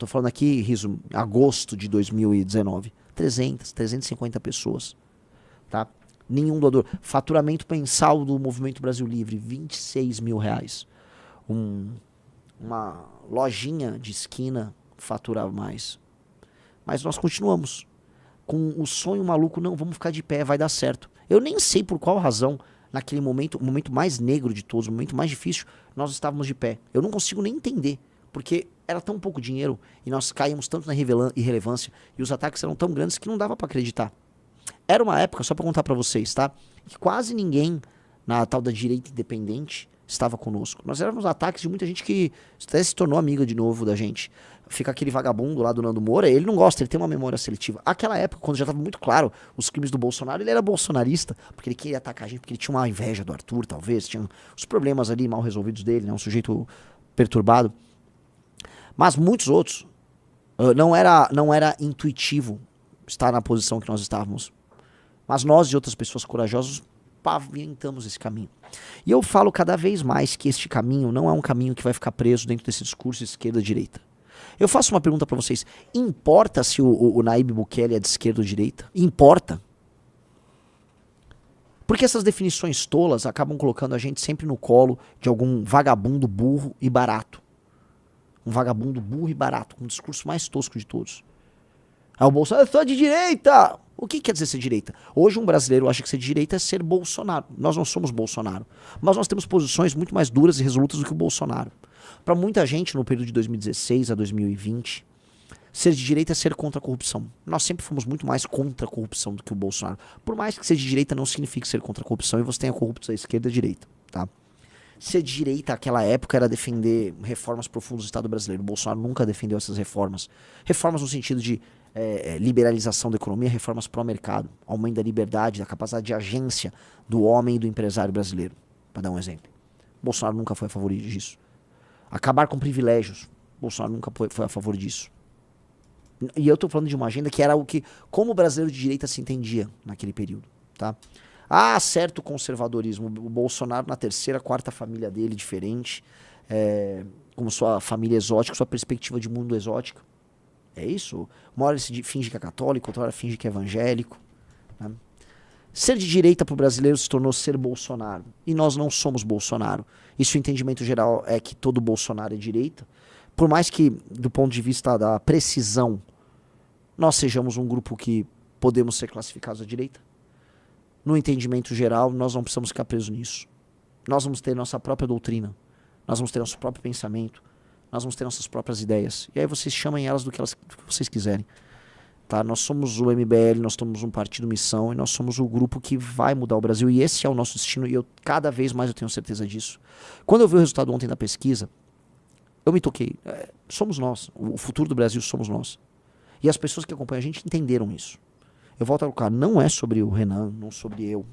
tô falando aqui, Riso, agosto de 2019. 350 pessoas, tá? Nenhum doador. Faturamento mensal do Movimento Brasil Livre, R$26 mil. Uma lojinha de esquina faturava mais. Mas nós continuamos com o sonho maluco, não, vamos ficar de pé, vai dar certo. Eu nem sei por qual razão, naquele momento, o momento mais negro de todos, o momento mais difícil, nós estávamos de pé. Eu não consigo nem entender, porque era tão pouco dinheiro e nós caímos tanto na irrelevância e os ataques eram tão grandes que não dava pra acreditar. Era uma época, só pra contar pra vocês, tá? Que quase ninguém na tal da direita independente estava conosco. Nós éramos ataques de muita gente que até se tornou amiga de novo da gente. Fica aquele vagabundo lá do Nando Moura, ele não gosta, ele tem uma memória seletiva. Aquela época, quando já estava muito claro os crimes do Bolsonaro, ele era bolsonarista, porque ele queria atacar a gente, porque ele tinha uma inveja do Arthur, talvez, tinha os problemas ali mal resolvidos dele, né? Um sujeito perturbado. Mas muitos outros, não era intuitivo estar na posição que nós estávamos. Mas nós e outras pessoas corajosas pavimentamos esse caminho. E eu falo cada vez mais que este caminho não é um caminho que vai ficar preso dentro desse discurso esquerda-direita. Eu faço uma pergunta pra vocês. Importa se o Nayib Bukele é de esquerda ou direita? Importa. Porque essas definições tolas acabam colocando a gente sempre no colo de algum vagabundo burro e barato. Um vagabundo burro e barato, com o discurso mais tosco de todos. Ah, o Bolsonaro é só de direita! O que quer dizer ser direita? Hoje um brasileiro acha que ser de direita é ser Bolsonaro. Nós não somos Bolsonaro. Mas nós temos posições muito mais duras e resolutas do que o Bolsonaro. Para muita gente, no período de 2016 a 2020, ser de direita é ser contra a corrupção. Nós sempre fomos muito mais contra a corrupção do que o Bolsonaro. Por mais que ser de direita não signifique ser contra a corrupção e você tenha corruptos à esquerda e à direita, tá? Ser de direita naquela época era defender reformas profundas do Estado brasileiro. O Bolsonaro nunca defendeu essas reformas. Reformas no sentido de liberalização da economia, reformas pró-mercado, aumento da liberdade, da capacidade de agência do homem e do empresário brasileiro, para dar um exemplo. O Bolsonaro nunca foi a favor disso. Acabar com privilégios. O Bolsonaro nunca foi a favor disso. E eu tô falando de uma agenda que era o que, como o brasileiro de direita se entendia naquele período, tá? Ah, certo conservadorismo. O Bolsonaro na terceira, quarta família dele, diferente, como sua família exótica, sua perspectiva de mundo exótica. É isso? Uma hora ele finge que é católico, outra hora finge que é evangélico. Né? Ser de direita para o brasileiro se tornou ser Bolsonaro. E nós não somos Bolsonaro. Isso, o entendimento geral é que todo Bolsonaro é direita. Por mais que, do ponto de vista da precisão, nós sejamos um grupo que podemos ser classificados à direita, no entendimento geral, nós não precisamos ficar presos nisso. Nós vamos ter nossa própria doutrina. Nós vamos ter nosso próprio pensamento. Nós vamos ter nossas próprias ideias. E aí vocês chamem elas do que vocês quiserem. Tá? Nós somos o MBL, nós somos um partido missão e nós somos o grupo que vai mudar o Brasil. E esse é o nosso destino e cada vez mais eu tenho certeza disso. Quando eu vi o resultado ontem da pesquisa, eu me toquei. Somos nós. O futuro do Brasil somos nós. E as pessoas que acompanham a gente entenderam isso. Eu volto a colocar, não é sobre o Renan, não sobre eu.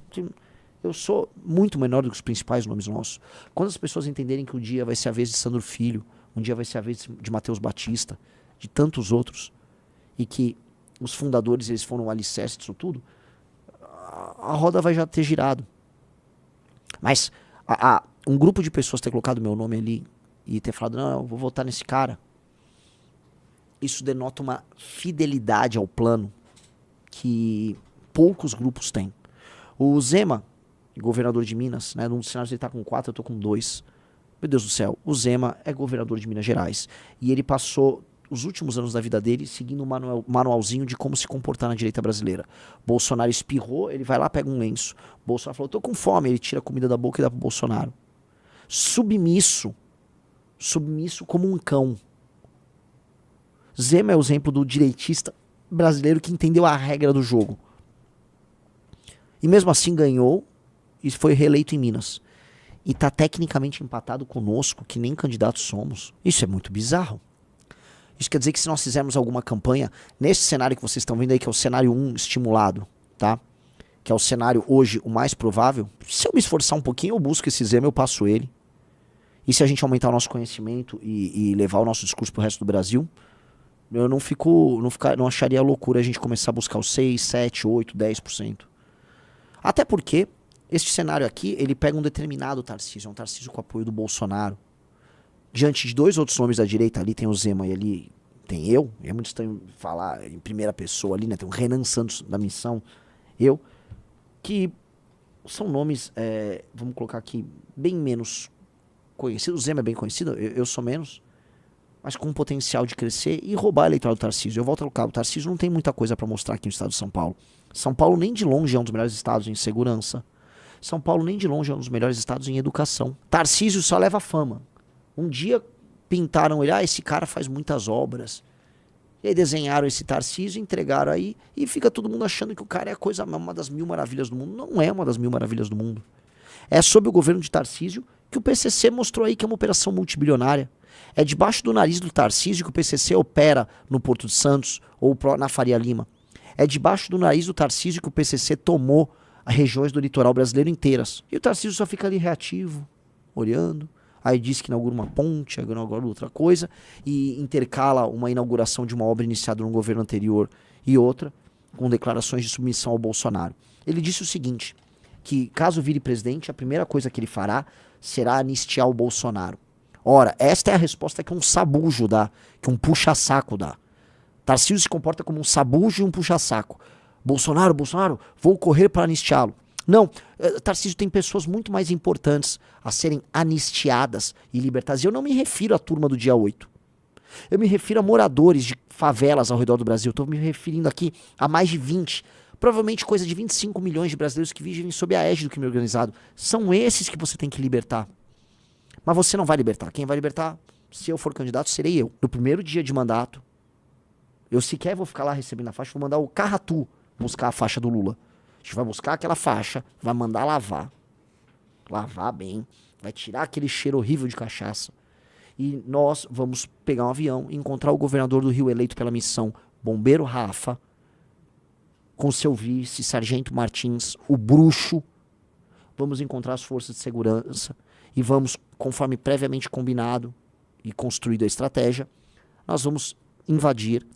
Eu sou muito menor do que os principais nomes nossos. Quando as pessoas entenderem que um dia vai ser a vez de Sandro Filho, um dia vai ser a vez de Matheus Batista, de tantos outros, e que os fundadores eles foram o alicerce disso tudo, a roda vai já ter girado. Mas um grupo de pessoas ter colocado meu nome ali e ter falado, não, eu vou votar nesse cara, isso denota uma fidelidade ao plano que poucos grupos têm. O Zema, governador de Minas, né, num dos cenários ele tá com 4, eu tô com 2. Meu Deus do céu, o Zema é governador de Minas Gerais. E ele passou os últimos anos da vida dele seguindo um manualzinho de como se comportar na direita brasileira. Bolsonaro espirrou, ele vai lá, pega um lenço. Bolsonaro falou, tô com fome, ele tira a comida da boca e dá pro Bolsonaro. Submisso como um cão. Zema é o exemplo do direitista brasileiro que entendeu a regra do jogo. E mesmo assim ganhou e foi reeleito em Minas. E tá tecnicamente empatado conosco, que nem candidatos somos. Isso é muito bizarro. Isso quer dizer que se nós fizermos alguma campanha, nesse cenário que vocês estão vendo aí, que é o cenário 1 estimulado, tá? Que é o cenário hoje o mais provável, se eu me esforçar um pouquinho, eu busco esse Zema, eu passo ele. E se a gente aumentar o nosso conhecimento e levar o nosso discurso pro resto do Brasil, eu não acharia loucura a gente começar a buscar os 6, 7, 8, 10%. Até porque este cenário aqui, ele pega um determinado Tarcísio, é um Tarcísio com apoio do Bolsonaro. Diante de 2 outros nomes da direita, ali tem o Zema e ali tem eu, é muito estranho falar em primeira pessoa ali, né? Tem o Renan Santos da Missão, eu, que são nomes, vamos colocar aqui, bem menos conhecidos. O Zema é bem conhecido, eu sou menos, mas com potencial de crescer e roubar a eleitoral do Tarcísio. Eu volto a colocar, o Tarcísio não tem muita coisa para mostrar aqui no estado de São Paulo. São Paulo nem de longe é um dos melhores estados em segurança. São Paulo nem de longe é um dos melhores estados em educação. Tarcísio só leva fama. Um dia pintaram ele, esse cara faz muitas obras. E aí desenharam esse Tarcísio, entregaram aí, e fica todo mundo achando que o cara é uma das 1000 maravilhas do mundo. Não é uma das 1000 maravilhas do mundo. É sob o governo de Tarcísio que o PCC mostrou aí que é uma operação multibilionária. É debaixo do nariz do Tarcísio que o PCC opera no Porto de Santos ou na Faria Lima. É debaixo do nariz do Tarcísio que o PCC tomou as regiões do litoral brasileiro inteiras. E o Tarcísio só fica ali reativo, olhando. Aí diz que inaugura uma ponte, inaugura outra coisa, e intercala uma inauguração de uma obra iniciada no governo anterior e outra, com declarações de submissão ao Bolsonaro. Ele disse o seguinte, que caso vire presidente, a primeira coisa que ele fará será anistiar o Bolsonaro. Ora, esta é a resposta que um sabujo dá, que um puxa-saco dá. Tarcísio se comporta como um sabujo e um puxa-saco. Bolsonaro, vou correr para anistiá-lo. Não, Tarcísio tem pessoas muito mais importantes a serem anistiadas e libertadas. E eu não me refiro à turma do dia 8. Eu me refiro a moradores de favelas ao redor do Brasil. Estou me referindo aqui a mais de 20, provavelmente coisa de 25 milhões de brasileiros que vivem sob a égide do crime organizado. São esses que você tem que libertar. Mas você não vai libertar. Quem vai libertar, se eu for candidato, serei eu. No primeiro dia de mandato, eu sequer vou ficar lá recebendo a faixa, vou mandar o Carratu buscar a faixa do Lula. A gente vai buscar aquela faixa, vai mandar lavar bem, vai tirar aquele cheiro horrível de cachaça. E nós vamos pegar um avião e encontrar o governador do Rio eleito pela missão, Bombeiro Rafa, com seu vice, Sargento Martins, o bruxo. Vamos encontrar as forças de segurança e vamos, conforme previamente combinado e construído a estratégia, nós vamos invadir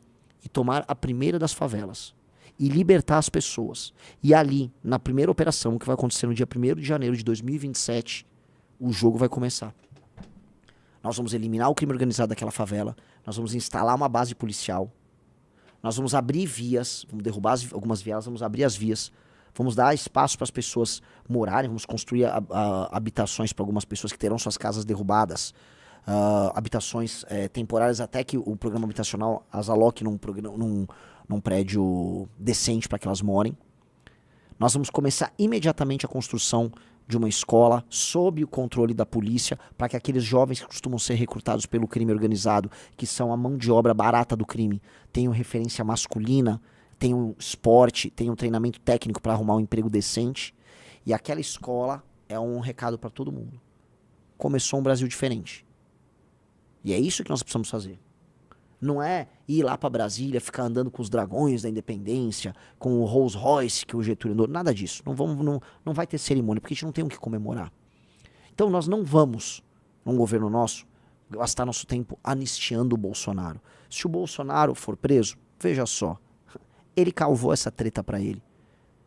e tomar a primeira das favelas. E libertar as pessoas. E ali, na primeira operação, que vai acontecer no dia 1º de janeiro de 2027, o jogo vai começar. Nós vamos eliminar o crime organizado daquela favela, nós vamos instalar uma base policial, nós vamos abrir vias, vamos derrubar algumas vielas, vamos abrir as vias, vamos dar espaço para as pessoas morarem, vamos construir habitações para algumas pessoas que terão suas casas derrubadas, habitações temporárias até que o programa habitacional as aloque num prédio decente para que elas morem. Nós vamos começar imediatamente a construção de uma escola sob o controle da polícia para que aqueles jovens que costumam ser recrutados pelo crime organizado, que são a mão de obra barata do crime, tenham referência masculina, tenham esporte, tenham treinamento técnico para arrumar um emprego decente. E aquela escola é um recado para todo mundo. Começou um Brasil diferente. E é isso que nós precisamos fazer. Não é ir lá para Brasília, ficar andando com os dragões da independência, com o Rolls Royce que o Getúlio andou, nada disso. Não vai ter cerimônia, porque a gente não tem o que comemorar. Então nós não vamos, num governo nosso, gastar nosso tempo anistiando o Bolsonaro. Se o Bolsonaro for preso, veja só, ele calvou essa treta para ele.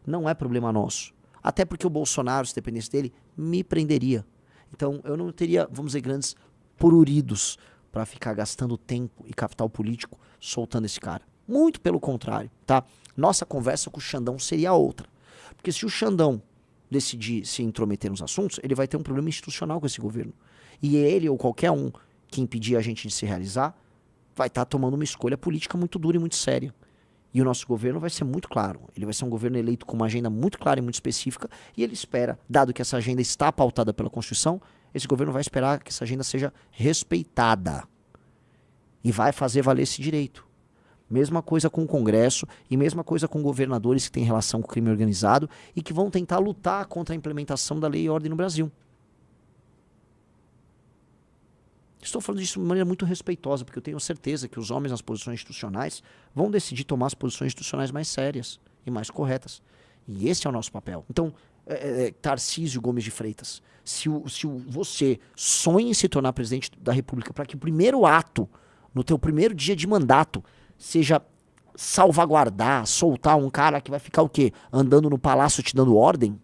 Não é problema nosso. Até porque o Bolsonaro, se dependesse dele, me prenderia. Então eu não teria, vamos dizer, grandes pruridos para ficar gastando tempo e capital político soltando esse cara. Muito pelo contrário, tá? Nossa conversa com o Xandão seria outra. Porque se o Xandão decidir se intrometer nos assuntos, ele vai ter um problema institucional com esse governo. E ele ou qualquer um que impedir a gente de se realizar vai estar tomando uma escolha política muito dura e muito séria. E o nosso governo vai ser muito claro. Ele vai ser um governo eleito com uma agenda muito clara e muito específica. E ele espera, dado que essa agenda está pautada pela Constituição, esse governo vai esperar que essa agenda seja respeitada. E vai fazer valer esse direito. Mesma coisa com o Congresso e mesma coisa com governadores que têm relação com o crime organizado e que vão tentar lutar contra a implementação da lei e ordem no Brasil. Estou falando disso de maneira muito respeitosa, porque eu tenho certeza que os homens nas posições institucionais vão decidir tomar as posições institucionais mais sérias e mais corretas. E esse é o nosso papel. Então, Tarcísio Gomes de Freitas, se você sonha em se tornar presidente da República para que o primeiro ato, no teu primeiro dia de mandato, seja salvaguardar, soltar um cara que vai ficar o quê? Andando no palácio te dando ordem?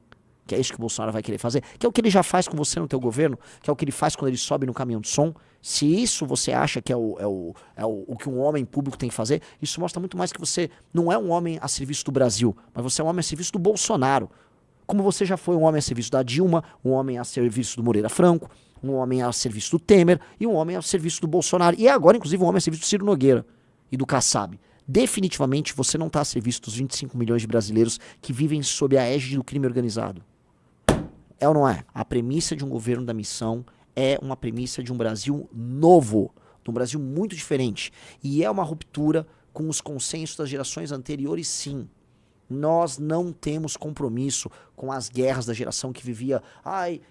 Que é isso que o Bolsonaro vai querer fazer? Que é o que ele já faz com você no teu governo? Que é o que ele faz quando ele sobe no caminhão de som? Se isso você acha que o que um homem público tem que fazer, isso mostra muito mais que você não é um homem a serviço do Brasil, mas você é um homem a serviço do Bolsonaro. Como você já foi um homem a serviço da Dilma, um homem a serviço do Moreira Franco, um homem a serviço do Temer e um homem a serviço do Bolsonaro. E agora, inclusive, um homem a serviço do Ciro Nogueira e do Kassab. Definitivamente você não está a serviço dos 25 milhões de brasileiros que vivem sob a égide do crime organizado. É ou não é? A premissa de um governo da missão é uma premissa de um Brasil novo, de um Brasil muito diferente. E é uma ruptura com os consensos das gerações anteriores, sim. Nós não temos compromisso com as guerras da geração que vivia,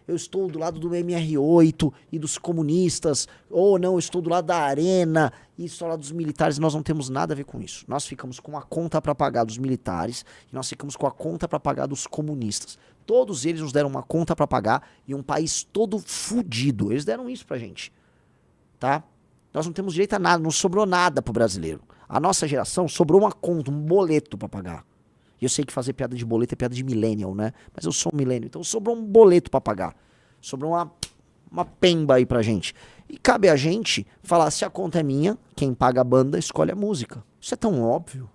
eu estou do lado do MR8 e dos comunistas, ou não, eu estou do lado da Arena e estou do lado dos militares. Nós não temos nada a ver com isso. Nós ficamos com a conta para pagar dos militares e nós ficamos com a conta para pagar dos comunistas. Todos eles nos deram uma conta para pagar e um país todo fudido. Eles deram isso pra gente, tá? Nós não temos direito a nada, não sobrou nada pro brasileiro. A nossa geração sobrou uma conta, um boleto para pagar. E eu sei que fazer piada de boleto é piada de millennial, né? Mas eu sou um millennial, então sobrou um boleto pra pagar. Sobrou uma pemba aí pra gente. E cabe a gente falar, se a conta é minha, quem paga a banda escolhe a música. Isso é tão óbvio.